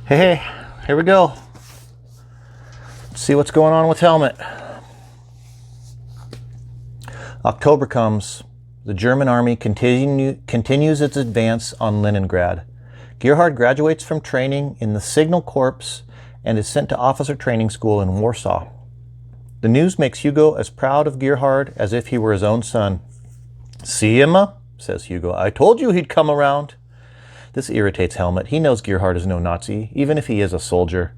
Hey, here we go. Let's see what's going on with Helmut. October comes. The German army continues its advance on Leningrad. Gerhard graduates from training in the Signal Corps and is sent to officer training school in Warsaw. The news makes Hugo as proud of Gerhard as if he were his own son. "See, Emma," says Hugo, "I told you he'd come around." This irritates Helmut. He knows Gerhard is no Nazi, even if he is a soldier.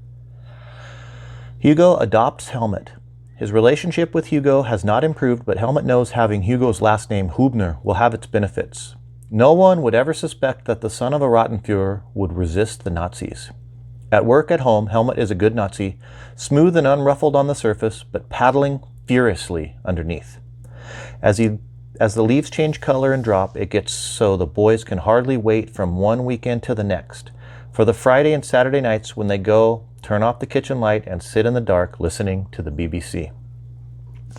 Hugo adopts Helmut. His relationship with Hugo has not improved, but Helmut knows having Hugo's last name, Hubner, will have its benefits. No one would ever suspect that the son of a Rattenführer would resist the Nazis. At work, at home, Helmut is a good Nazi, smooth and unruffled on the surface, but paddling furiously underneath. As the leaves change color and drop, it gets so the boys can hardly wait from one weekend to the next. For the Friday and Saturday nights when they go, turn off the kitchen light and sit in the dark listening to the BBC.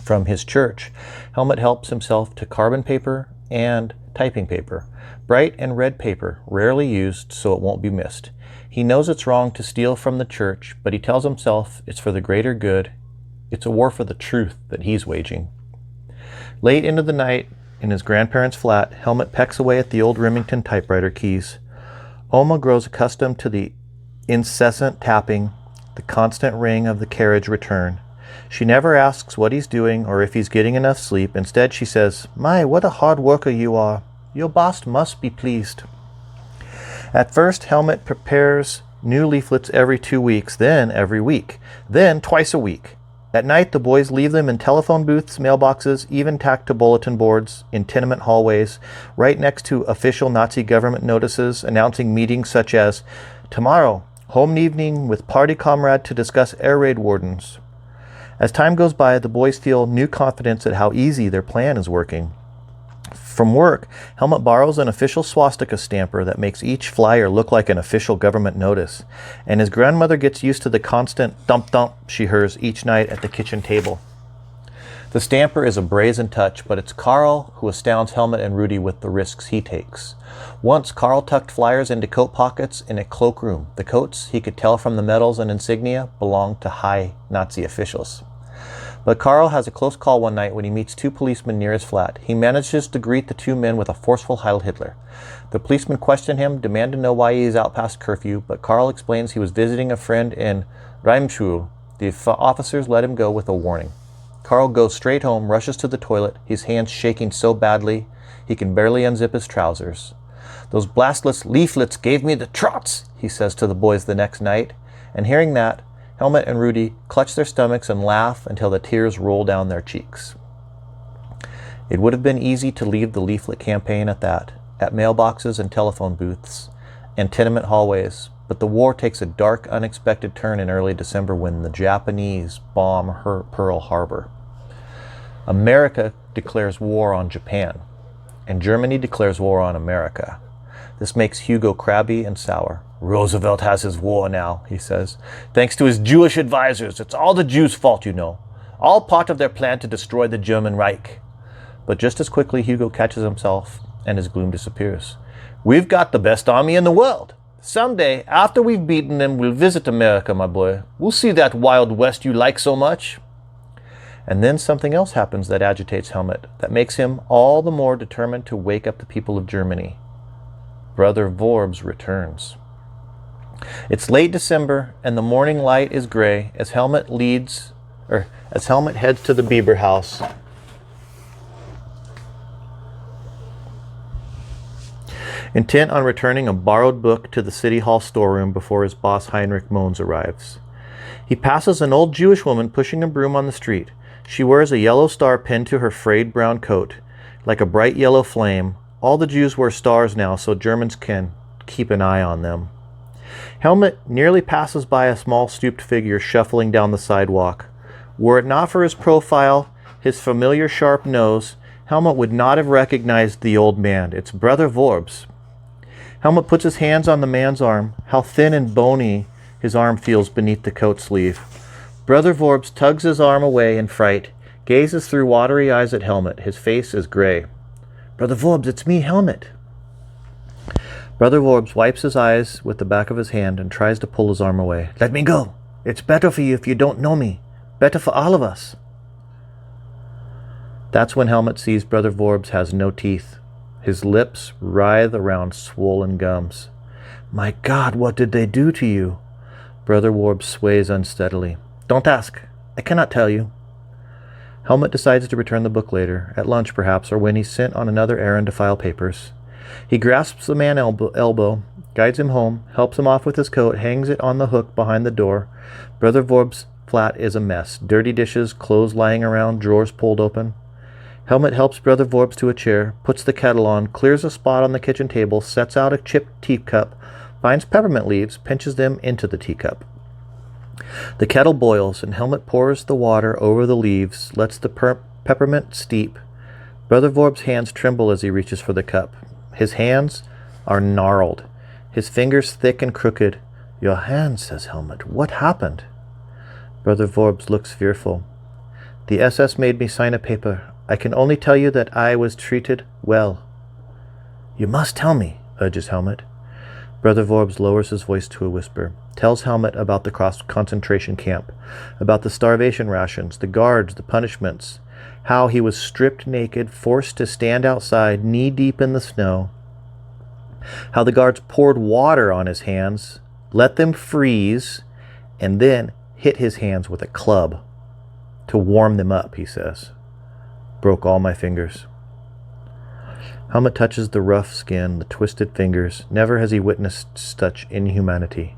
From his church, Helmut helps himself to carbon paper and typing paper, bright and red paper, rarely used so it won't be missed. He knows it's wrong to steal from the church, but he tells himself it's for the greater good. It's a war for the truth that he's waging. Late into the night, in his grandparents' flat, Helmut pecks away at the old Remington typewriter keys. Oma grows accustomed to the incessant tapping, the constant ring of the carriage return. She never asks what he's doing or if he's getting enough sleep. Instead, she says, "My, what a hard worker you are. Your boss must be pleased." At first, Helmut prepares new leaflets every 2 weeks, then every week, then twice a week. At night, the boys leave them in telephone booths, mailboxes, even tacked to bulletin boards in tenement hallways, right next to official Nazi government notices announcing meetings such as, "Tomorrow, home evening with party comrade to discuss air raid wardens." As time goes by, the boys feel new confidence at how easy their plan is working. From work, Helmut borrows an official swastika stamper that makes each flyer look like an official government notice, and his grandmother gets used to the constant thump-thump she hears each night at the kitchen table. The stamper is a brazen touch, but it's Karl who astounds Helmut and Rudy with the risks he takes. Once, Karl tucked flyers into coat pockets in a cloakroom. The coats, he could tell from the medals and insignia, belonged to high Nazi officials. But Karl has a close call one night when he meets two policemen near his flat. He manages to greet the two men with a forceful Heil Hitler. The policemen question him, demand to know why he is out past curfew, but Karl explains he was visiting a friend in Reimschule. The officers let him go with a warning. Karl goes straight home, rushes to the toilet, his hands shaking so badly he can barely unzip his trousers. "Those blastless leaflets gave me the trots," he says to the boys the next night, and hearing that, Helmut and Rudy clutch their stomachs and laugh until the tears roll down their cheeks. It would have been easy to leave the leaflet campaign at that, at mailboxes and telephone booths and tenement hallways, but the war takes a dark, unexpected turn in early December when the Japanese bomb Pearl Harbor. America declares war on Japan, and Germany declares war on America. This makes Hugo crabby and sour. "Roosevelt has his war now," he says. "Thanks to his Jewish advisors. It's all the Jews' fault, you know. All part of their plan to destroy the German Reich." But just as quickly, Hugo catches himself and his gloom disappears. "We've got the best army in the world. Someday, after we've beaten them, we'll visit America, my boy. We'll see that Wild West you like so much." And then something else happens that agitates Helmut, that makes him all the more determined to wake up the people of Germany. Brother Vorbs returns. It's late December, and the morning light is gray as Helmut heads to the Bieber house. Intent on returning a borrowed book to the city hall storeroom before his boss Heinrich Mons arrives. He passes an old Jewish woman pushing a broom on the street. She wears a yellow star pinned to her frayed brown coat, like a bright yellow flame. All the Jews wear stars now, so Germans can keep an eye on them. Helmut nearly passes by a small stooped figure shuffling down the sidewalk. Were it not for his profile, his familiar sharp nose, Helmut would not have recognized the old man. It's Brother Vorbs. Helmut puts his hands on the man's arm. How thin and bony his arm feels beneath the coat sleeve. Brother Vorbs tugs his arm away in fright, gazes through watery eyes at Helmut. His face is gray. "Brother Vorbs, it's me, Helmut." Brother Vorbs wipes his eyes with the back of his hand and tries to pull his arm away. Let me go. It's better for you if you don't know me. Better for all of us. That's when Helmut sees Brother Vorbs has no teeth. His lips writhe around swollen gums. My God, what did they do to you? Brother Vorbs sways unsteadily. Don't ask. I cannot tell you. Helmut decides to return the book later, at lunch perhaps, or when he's sent on another errand to file papers. He grasps the man's elbow, guides him home, helps him off with his coat, hangs it on the hook behind the door. Brother Vorbs' flat is a mess. Dirty dishes, clothes lying around, drawers pulled open. Helmut helps Brother Vorbs to a chair, puts the kettle on, clears a spot on the kitchen table, sets out a chipped teacup, finds peppermint leaves, pinches them into the teacup. The kettle boils, and Helmut pours the water over the leaves, lets the peppermint steep. Brother Vorbs' hands tremble as he reaches for the cup. His hands are gnarled, his fingers thick and crooked. Your hands, says Helmut. What happened? Brother Vorbs looks fearful. The SS made me sign a paper. I can only tell you that I was treated well. You must tell me, urges Helmut. Brother Vorbs lowers his voice to a whisper, tells Helmut about the concentration camp, about the starvation rations, the guards, the punishments, how he was stripped naked, forced to stand outside knee-deep in the snow, how the guards poured water on his hands, let them freeze, and then hit his hands with a club to warm them up, he says. Broke all my fingers. Helmut touches the rough skin, the twisted fingers. Never has he witnessed such inhumanity.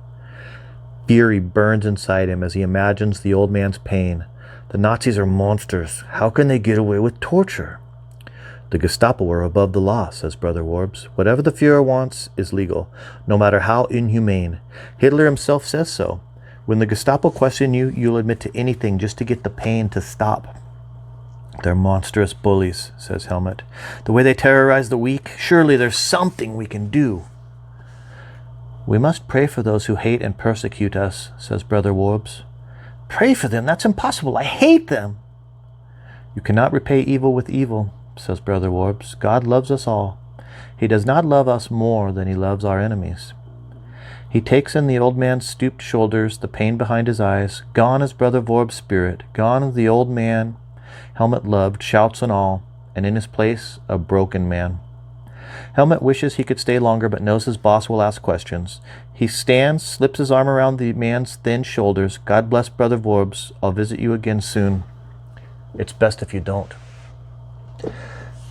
Fury burns inside him as he imagines the old man's pain. The Nazis are monsters. How can they get away with torture? The Gestapo are above the law, says Brother Vorbs. Whatever the Führer wants is legal, no matter how inhumane. Hitler himself says so. When the Gestapo question you, you'll admit to anything just to get the pain to stop. They're monstrous bullies, says Helmut. The way they terrorize the weak, surely there's something we can do. We must pray for those who hate and persecute us, says Brother Vorbs. Pray for them? That's impossible. I hate them. You cannot repay evil with evil, says Brother Vorbs. God loves us all. He does not love us more than he loves our enemies. He takes in the old man's stooped shoulders, the pain behind his eyes. Gone is Brother Vorbs' spirit. Gone is the old man Helmut loved, shouts and all, and in his place, a broken man. Helmut wishes he could stay longer, but knows his boss will ask questions. He stands, slips his arm around the man's thin shoulders. God bless Brother Vorbs. I'll visit you again soon. It's best if you don't.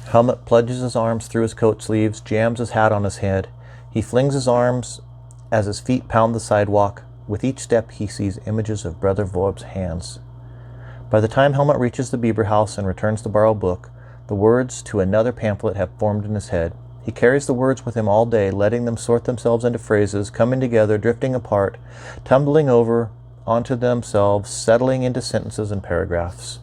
Helmut plunges his arms through his coat sleeves, jams his hat on his head. He flings his arms as his feet pound the sidewalk. With each step, he sees images of Brother Vorbs' hands. By the time Helmut reaches the Bieber house and returns to borrow a book, the words to another pamphlet have formed in his head. He carries the words with him all day, letting them sort themselves into phrases, coming together, drifting apart, tumbling over onto themselves, settling into sentences and paragraphs.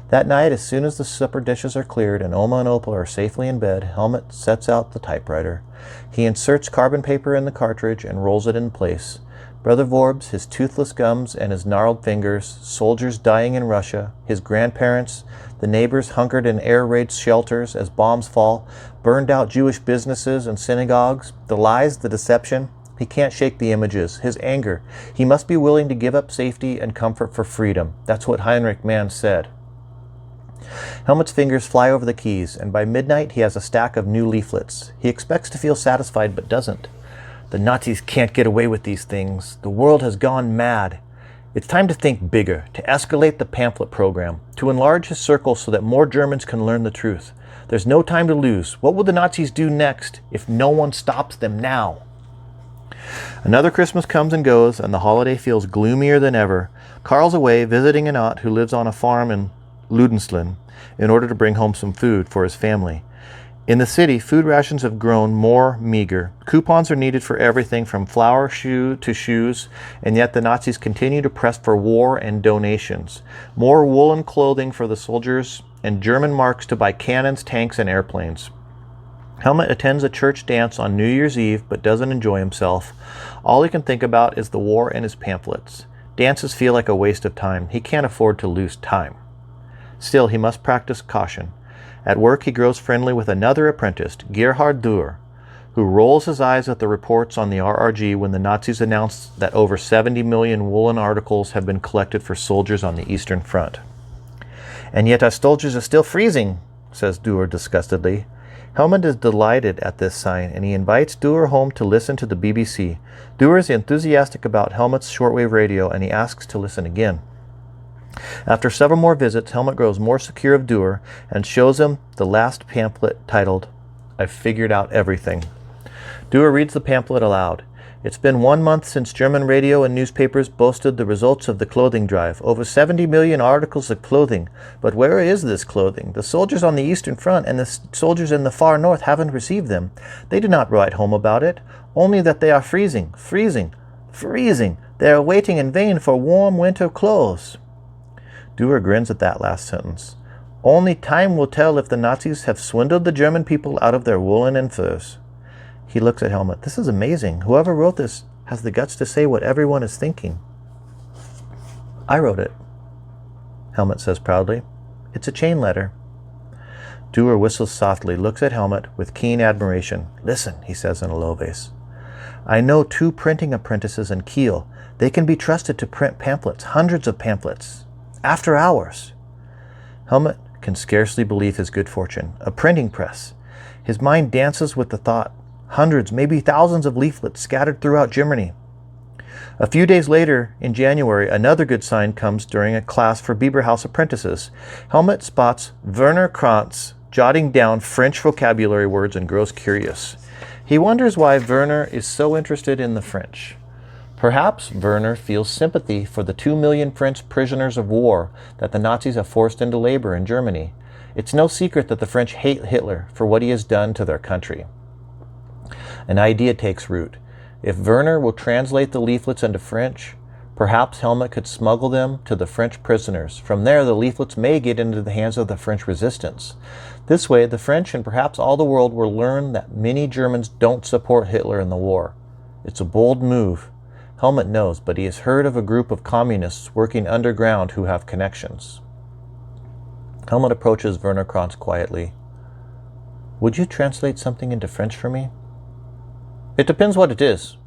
That night, as soon as the supper dishes are cleared and Oma and Opal are safely in bed, Helmut sets out the typewriter. He inserts carbon paper in the cartridge and rolls it in place. Brother Vorbs, his toothless gums and his gnarled fingers, soldiers dying in Russia, his grandparents, the neighbors hunkered in air raid shelters as bombs fall, burned out Jewish businesses and synagogues, the lies, the deception. He can't shake the images, his anger. He must be willing to give up safety and comfort for freedom. That's what Heinrich Mann said. Helmut's fingers fly over the keys, and by midnight he has a stack of new leaflets. He expects to feel satisfied, but doesn't. The Nazis can't get away with these things. The world has gone mad. It's time to think bigger, to escalate the pamphlet program, to enlarge his circle so that more Germans can learn the truth. There's no time to lose. What will the Nazis do next if no one stops them now? Another Christmas comes and goes, and the holiday feels gloomier than ever. Karl's away visiting an aunt who lives on a farm in Ludensland in order to bring home some food for his family. In the city, food rations have grown more meager. Coupons are needed for everything from flour to shoes, and yet the Nazis continue to press for war and donations. More woolen clothing for the soldiers and German marks to buy cannons, tanks, and airplanes. Helmut attends a church dance on New Year's Eve but doesn't enjoy himself. All he can think about is the war and his pamphlets. Dances feel like a waste of time. He can't afford to lose time. Still, he must practice caution. At work, he grows friendly with another apprentice, Gerhard Duhr. who rolls his eyes at the reports on the RRG when the Nazis announced that over 70 million woolen articles have been collected for soldiers on the Eastern Front. "And yet our soldiers are still freezing," says Duer disgustedly. Helmut is delighted at this sign, and he invites Duer home to listen to the BBC. Duer is enthusiastic about Helmut's shortwave radio, and he asks to listen again. After several more visits, Helmut grows more secure of Duer and shows him the last pamphlet titled, "I've Figured Out Everything." Duer reads the pamphlet aloud. "It's been 1 month since German radio and newspapers boasted the results of the clothing drive. Over 70 million articles of clothing. But where is this clothing? The soldiers on the Eastern Front and the soldiers in the far north haven't received them. They do not write home about it. Only that they are freezing, freezing, freezing. They are waiting in vain for warm winter clothes." Duer grins at that last sentence. "Only time will tell if the Nazis have swindled the German people out of their woolen and furs." He looks at Helmut. "This is amazing. Whoever wrote this has the guts to say what everyone is thinking." "I wrote it," Helmut says proudly. "It's a chain letter." Duer whistles softly, looks at Helmut with keen admiration. "Listen," he says in a low voice. "I know 2 printing apprentices in Kiel. They can be trusted to print pamphlets, hundreds of pamphlets, after hours." Helmut can scarcely believe his good fortune. A printing press. His mind dances with the thought. Hundreds, maybe thousands of leaflets scattered throughout Germany. A few days later, in January, another good sign comes during a class for Bieberhaus apprentices. Helmut spots Werner Kranz jotting down French vocabulary words and grows curious. He wonders why Werner is so interested in the French. Perhaps Werner feels sympathy for the 2 million French prisoners of war that the Nazis have forced into labor in Germany. It's no secret that the French hate Hitler for what he has done to their country. An idea takes root. If Werner will translate the leaflets into French, perhaps Helmut could smuggle them to the French prisoners. From there, the leaflets may get into the hands of the French resistance. This way, the French and perhaps all the world will learn that many Germans don't support Hitler in the war. It's a bold move. Helmut knows, but he has heard of a group of communists working underground who have connections. Helmut approaches Werner Kranz quietly. "Would you translate something into French for me?" "It depends what it is."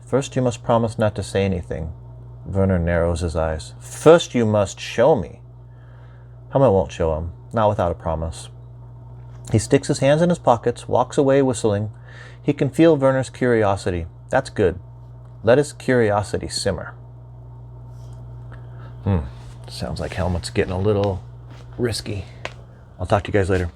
"First you must promise not to say anything." Werner narrows his eyes. "First you must show me." Helmut won't show him, not without a promise. He sticks his hands in his pockets, walks away whistling. He can feel Werner's curiosity. That's good. Let his curiosity simmer. Sounds like Helmut's getting a little risky. I'll talk to you guys later.